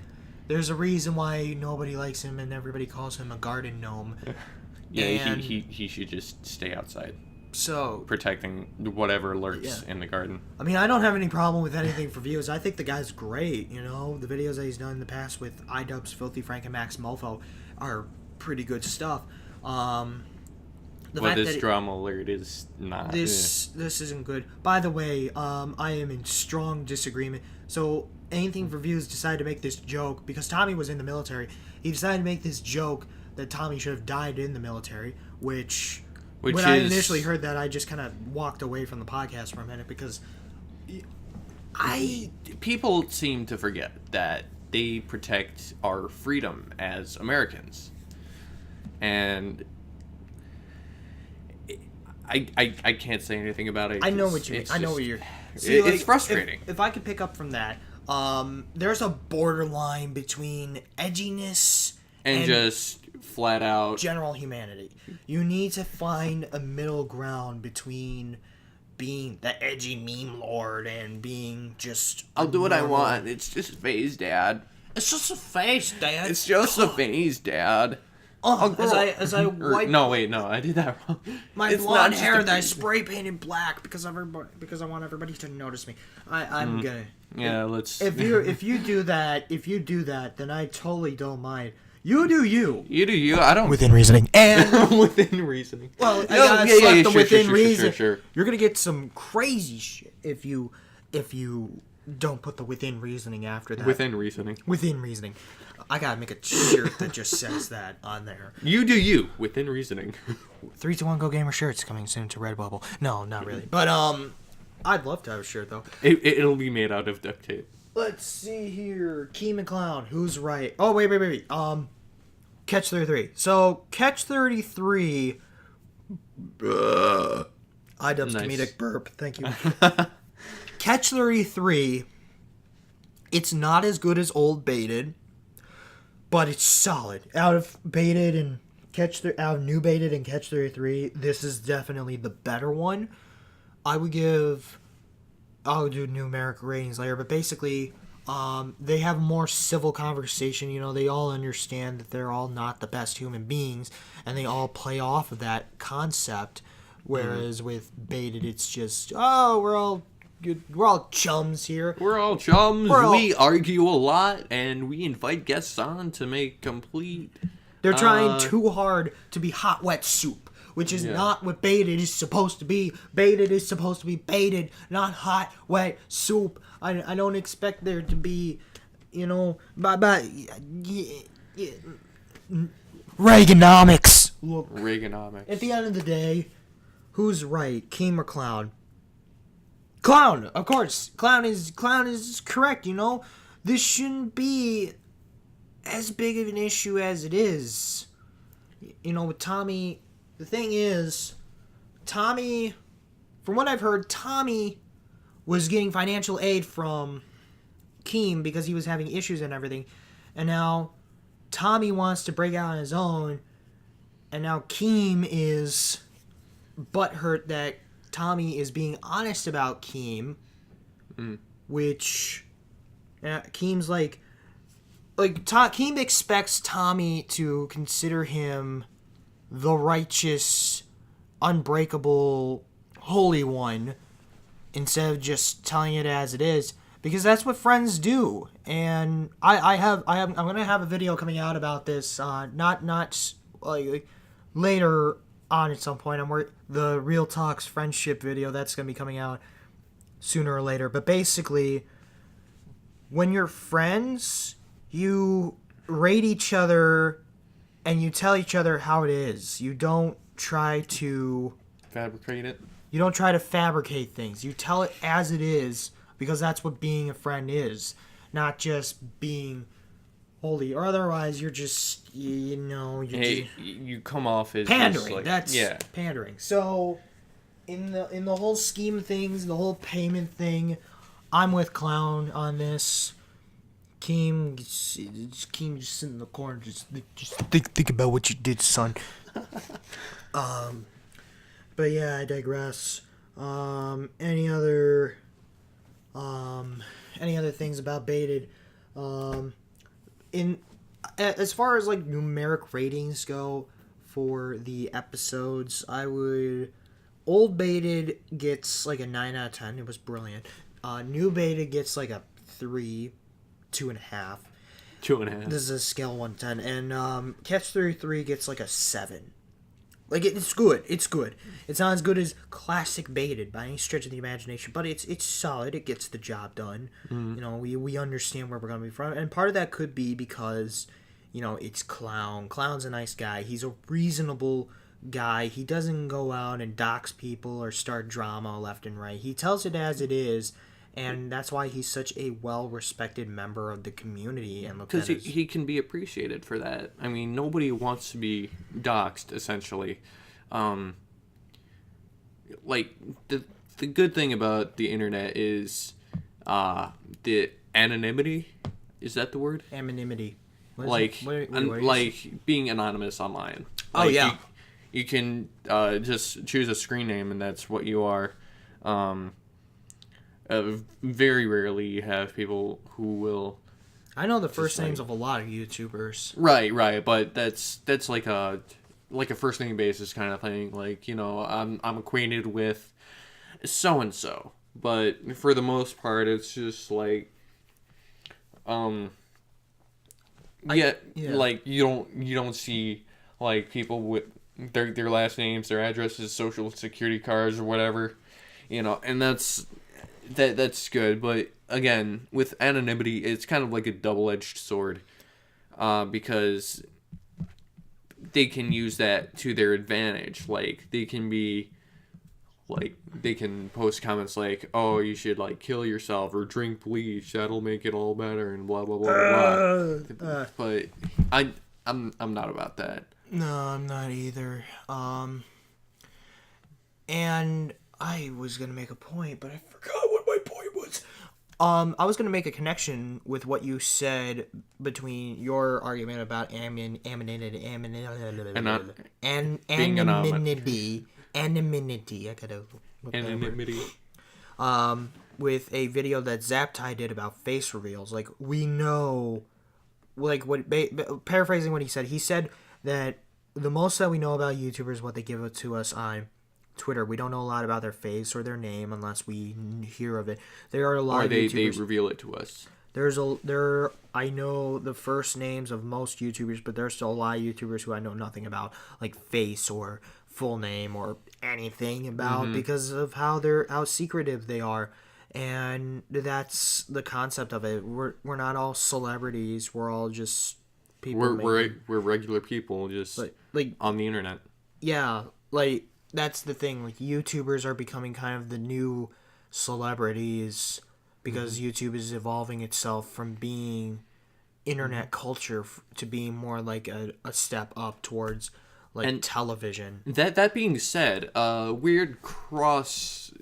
There's a reason why nobody likes him and everybody calls him a garden gnome. Yeah, he should just stay outside. So protecting whatever lurks in the garden. I mean, I don't have any problem with anything for views. I think the guy's great. The videos that he's done in the past with Idubbbz, Filthy Frank, and Max Mofo are pretty good stuff. This drama alert is not. This isn't good. By the way, I am in strong disagreement. So Anything for Views decided to make this joke because Tommy was in the military. He decided to make this joke that Tommy should have died in the military, which when I initially heard that, I just kind of walked away from the podcast for a minute because people seem to forget that they protect our freedom as Americans, and I can't say anything about it. I know what you mean. I know what you're. See, it's frustrating. If I could pick up from that, there's a borderline between edginess and just flat out general humanity. You need to find a middle ground between being the edgy meme lord and being just I'll do what I want. It's just a phase, Dad. It's just a phase, Dad. It's just a phase, Dad. As I wipe... No, wait, no, I did that wrong. My blonde hair that I spray painted black because I want everybody to notice me. I'm gonna... Yeah, let's... If you do that, then I totally don't mind. You do you. You do you. I don't... Within reasoning. And... within reasoning. Well, within reason. Sure. You're gonna get some crazy shit if you don't put the within reasoning after that. Within reasoning. Within reasoning. I gotta make a shirt that just says that on there. You do you. Within reasoning. 3, 2, 1, Go Gamer shirts coming soon to Redbubble. No, not really. But, I'd love to have a shirt, though. It'll be made out of duct tape. Let's see here. Keem and Clown. Who's right? Oh, wait. Catch 33. So, Catch 33... Idubbbz comedic burp. Thank you. Catch 33... It's not as good as Old Baited, but it's solid. Out of New Baited and Catch 33, this is definitely the better one. I'll do numeric ratings later, but basically, they have more civil conversation. They all understand that they're all not the best human beings, and they all play off of that concept. Whereas with Baited, it's just, we're all chums here. We're all chums. We argue a lot, and we invite guests on to make complete... They're trying too hard to be Hot Wet Soup, which is not what Baited is supposed to be. Baited is supposed to be baited, not Hot Wet Soup. I don't expect there to be, Reaganomics. Look, Reaganomics. At the end of the day, who's right, Keem or Clown? Clown, of course. Clown is correct, This shouldn't be as big of an issue as it is. With Tommy, the thing is, Tommy, from what I've heard, Tommy was getting financial aid from Keem because he was having issues and everything. And now Tommy wants to break out on his own. And now Keem is butthurt that Tommy is being honest about Keem, which Keem's Keem expects Tommy to consider him the righteous, unbreakable, holy one instead of just telling it as it is, because that's what friends do. And I'm gonna have a video coming out about this, not later on at some point. The Real Talks friendship video, that's going to be coming out sooner or later. But basically, when you're friends, you rate each other and you tell each other how it is. You don't try to fabricate things. You tell it as it is, because that's what being a friend is, not just being holy, or otherwise you're just, you come off as pandering. Pandering. So in the whole scheme of things, the whole payment thing, I'm with Clown on this. Keem just sit in the corner, just think about what you did, son. But yeah, I digress. Any other things about Baited? As far as like numeric ratings go for the episodes, Old Baited gets like a 9 out of 10. It was brilliant. New Baited gets like a 3, 2.5. 2.5. This is a scale of 1 to 10. And Catch 33 gets like a 7. Like, it's good. It's good. It's not as good as classic Baited by any stretch of the imagination, but it's solid. It gets the job done. Mm-hmm. We understand where we're going to be from. And part of that could be because, it's Clown. Clown's a nice guy. He's a reasonable guy. He doesn't go out and dox people or start drama left and right. He tells it as it is. And that's why he's such a well-respected member of the community. Because he can be appreciated for that. I mean, nobody wants to be doxxed, essentially. Like, the good thing about the internet is the anonymity. Is that the word? Anonymity. Like being anonymous online. Oh, like, yeah. You can just choose a screen name, and that's what you are. Very rarely you have people who will. I know the first names of a lot of YouTubers. Right, but that's like a first name basis kind of thing. Like, I'm acquainted with so and so, but for the most part, it's just like, like you don't see like people with their last names, their addresses, social security cards, or whatever, and that's good. But again, with anonymity, it's kind of like a double-edged sword, because they can use that to their advantage. Like, they can post comments like, "Oh, you should like kill yourself or drink bleach. That'll make it all better," and blah blah blah blah. But I'm not about that. No, I'm not either. And I was gonna make a point, but I forgot what my point was. I was gonna make a connection with what you said between your argument about anonymity. I gotta look anonymity. With a video that Zaptai did about face reveals. Like, we know, like, paraphrasing what he said that the most that we know about YouTubers is what they give it to us on Twitter. We don't know a lot about their face or their name unless we hear of it. There are a lot of YouTubers. They reveal it to us. I know the first names of most YouTubers, but there's still a lot of YouTubers who I know nothing about, like face or full name or anything about, because of how secretive they are. And that's the concept of it. We're not all celebrities. We're all just people. We're regular people, just like on the internet. Yeah, like, that's the thing. Like, YouTubers are becoming kind of the new celebrities because YouTube is evolving itself from being internet culture to being more like a step up towards like television. That being said, weird crossroads.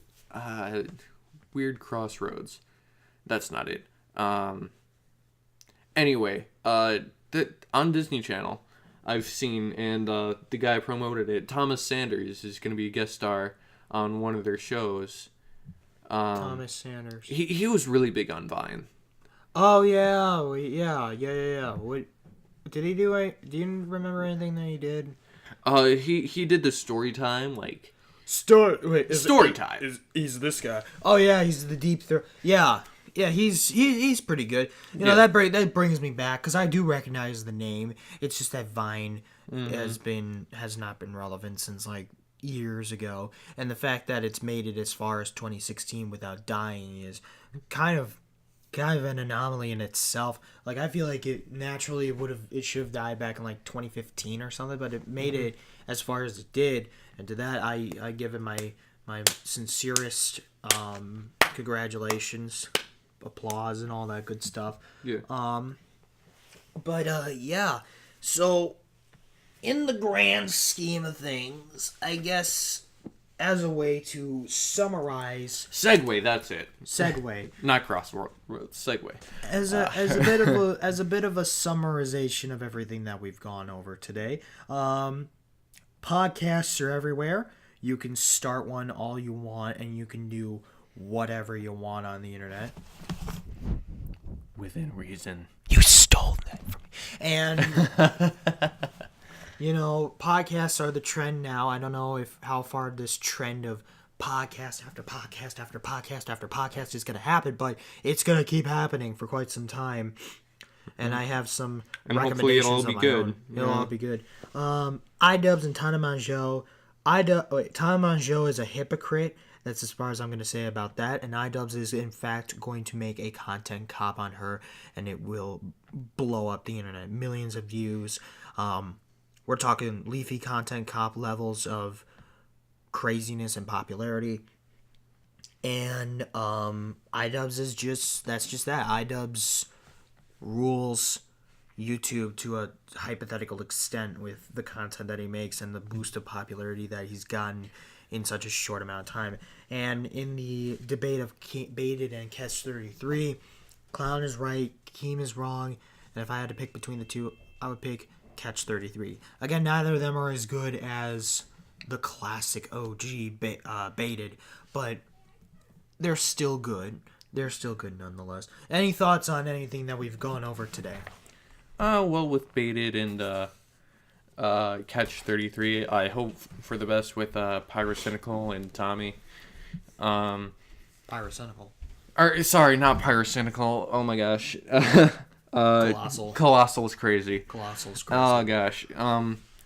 That's not it. Anyway, on Disney Channel, I've seen, and the guy promoted it, Thomas Sanders is going to be a guest star on one of their shows. Thomas Sanders. He was really big on Vine. Oh, yeah. What did he do? Do you remember anything that he did? He did the story time, like... Story time. He's this guy. Oh, yeah, he's the deep throat. Yeah, he's pretty good. You know, that brings me back, because I do recognize the name. It's just that Vine has not been relevant since, like, years ago. And the fact that it's made it as far as 2016 without dying is kind of kind of an anomaly in itself. Like, I feel like it should have died back in like 2015 or something, but it made it as far as it did, and to that I give it my sincerest congratulations, applause, and all that good stuff. Yeah. But yeah, so in the grand scheme of things, I guess as a way to summarize, Segway, that's it. segue, Not crossword. Segway. as a bit of a summarization of everything that we've gone over today. Podcasts are everywhere. You can start one all you want, and you can do whatever you want on the internet. Within reason. You stole that from me. And podcasts are the trend now. I don't know how far this trend of podcast after podcast after podcast after podcast is going to happen, but it's going to keep happening for quite some time. And I have some recommendations. Hopefully it'll all be good. It'll all be good. Idubbbz and Tana Mongeau. Tana Mongeau is a hypocrite. That's as far as I'm going to say about that. And Idubbbz is, in fact, going to make a content cop on her, and it will blow up the internet. Millions of views. We're talking leafy content cop levels of craziness and popularity. And Idubbbz that's just that. Idubbbz rules YouTube to a hypothetical extent with the content that he makes and the boost of popularity that he's gotten in such a short amount of time. And in the debate of Baited and Catch 33, Clown is right, Keem is wrong, and if I had to pick between the two, I would pick Catch 33. Again, neither of them are as good as the classic OG Baited, but they're still good. They're still good nonetheless. Any thoughts on anything that we've gone over today? Well, with Baited and Catch 33, I hope for the best with Pyrocynical and Tommy. Pyrocynical. Sorry, not Pyrocynical. Oh my gosh. Colossal. Colossal is crazy. Colossal is crazy. Oh gosh.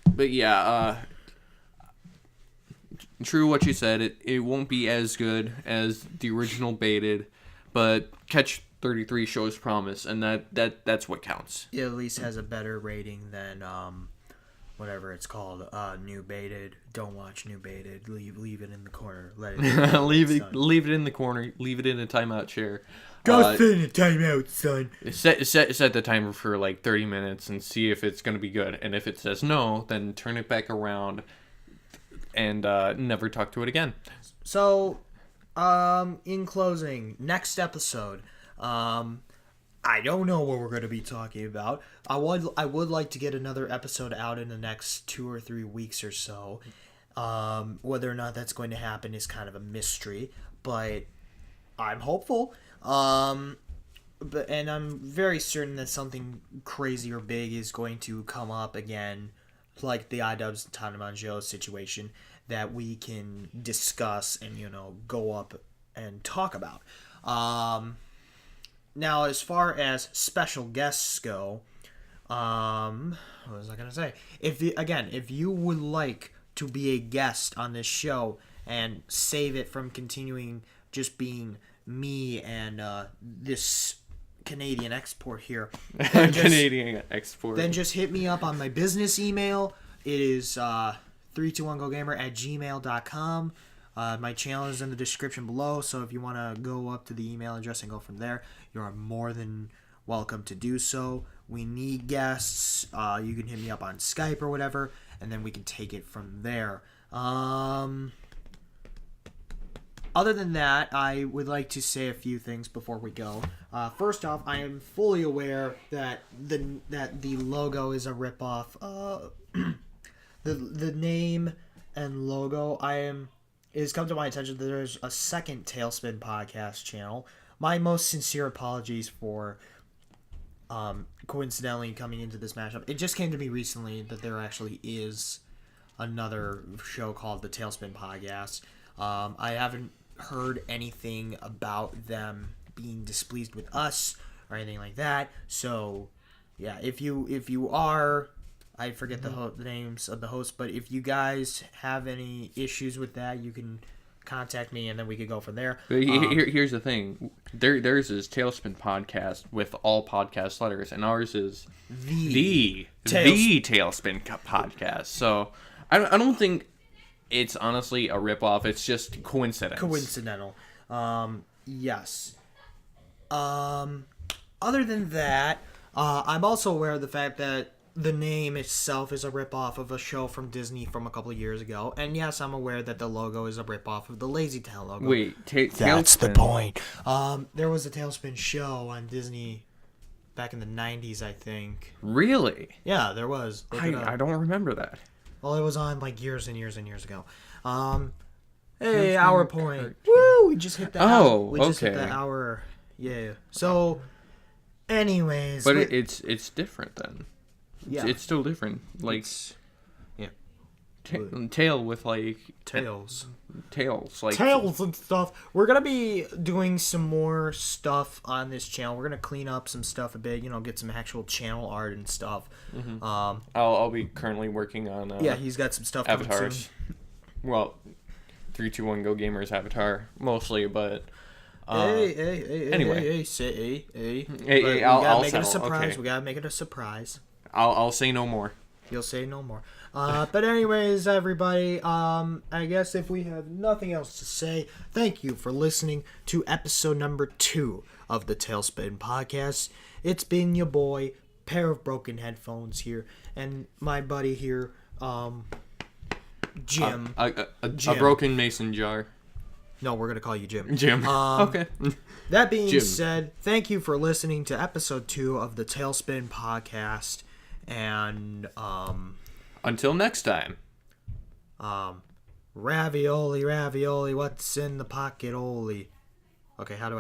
But yeah, true what you said. It won't be as good as the original Baited, but Catch 33 shows promise, and that's what counts. It at least has a better rating than whatever it's called, New Baited. Don't watch New Baited. Leave it in the corner. Let it leave it in the corner. Leave it in a timeout chair. Go sit in a timeout, son. Set the timer for like 30 minutes and see if it's gonna be good. And if it says no, then turn it back around and never talk to it again. So, in closing, next episode, I don't know what we're going to be talking about. I would like to get another episode out in the next 2 or 3 weeks or so. Whether or not that's going to happen is kind of a mystery, but I'm hopeful. And I'm very certain that something crazy or big is going to come up again, like the Idubbbz and Tana Mongeau situation, that we can discuss and go up and talk about. Now, as far as special guests go, what was I going to say? If you would like to be a guest on this show and save it from continuing just being me and this Canadian export here, then just hit me up on my business email. It is 321gogamer@gmail.com. My channel is in the description below, so if you want to go up to the email address and go from there, you are more than welcome to do so. We need guests. You can hit me up on Skype or whatever, and then we can take it from there. Other than that, I would like to say a few things before we go. First off, I am fully aware that the logo is a ripoff. The name and logo, it has come to my attention that there's a second Tailspin podcast channel. My most sincere apologies for coincidentally coming into this mashup. It just came to me recently that there actually is another show called the Tailspin Podcast. I haven't heard anything about them being displeased with us or anything like that. So, yeah, if you are, I forget the names of the hosts, but if you guys have any issues with that, you can contact me, and then we could go from there. But here's the thing. Theirs is Tailspin Podcast with all podcast letters, and ours is the Tailspin Podcast. So I don't think it's honestly a ripoff. It's just coincidence. Coincidental. Yes. Other than that, I'm also aware of the fact that the name itself is a ripoff of a show from Disney from a couple of years ago. And yes, I'm aware that the logo is a ripoff of the Lazy Town logo. Wait, that's Tailspin. the point. There was a Tailspin show on Disney back in the 90s, I think. Really? Yeah, there was. I don't remember that. Well, it was on like years and years and years ago. Hey, Tailspin hour point. cartoon. Woo! We just hit the hour. Oh, We just hit okay. the hour. Yeah. So, anyways. But it's different then. Yeah. It's still different. Like yeah. tail with like Tails. tails, like Tails and stuff. We're gonna be doing some more stuff on this channel. We're gonna clean up some stuff a bit, get some actual channel art and stuff. Mm-hmm. I'll be currently working on Yeah, he's got some stuff coming avatars. soon. Well, 3, 2, 1 Go Gamers avatar mostly, but Anyway, Hey, I'll make it a settle, surprise. okay. We gotta make it a surprise. I'll say no more. You'll say no more. But anyways, everybody, I guess if we have nothing else to say, thank you for listening to episode number 2 of the Tailspin Podcast. It's been your boy, pair of broken headphones here, and my buddy here, Jim. A broken mason jar. No, we're gonna call you Jim. Jim. Okay. That being Jim. said, thank you for listening to episode 2 of the Tailspin Podcast. And Until next time. ravioli, what's in the pocket, Oli? Okay, how do I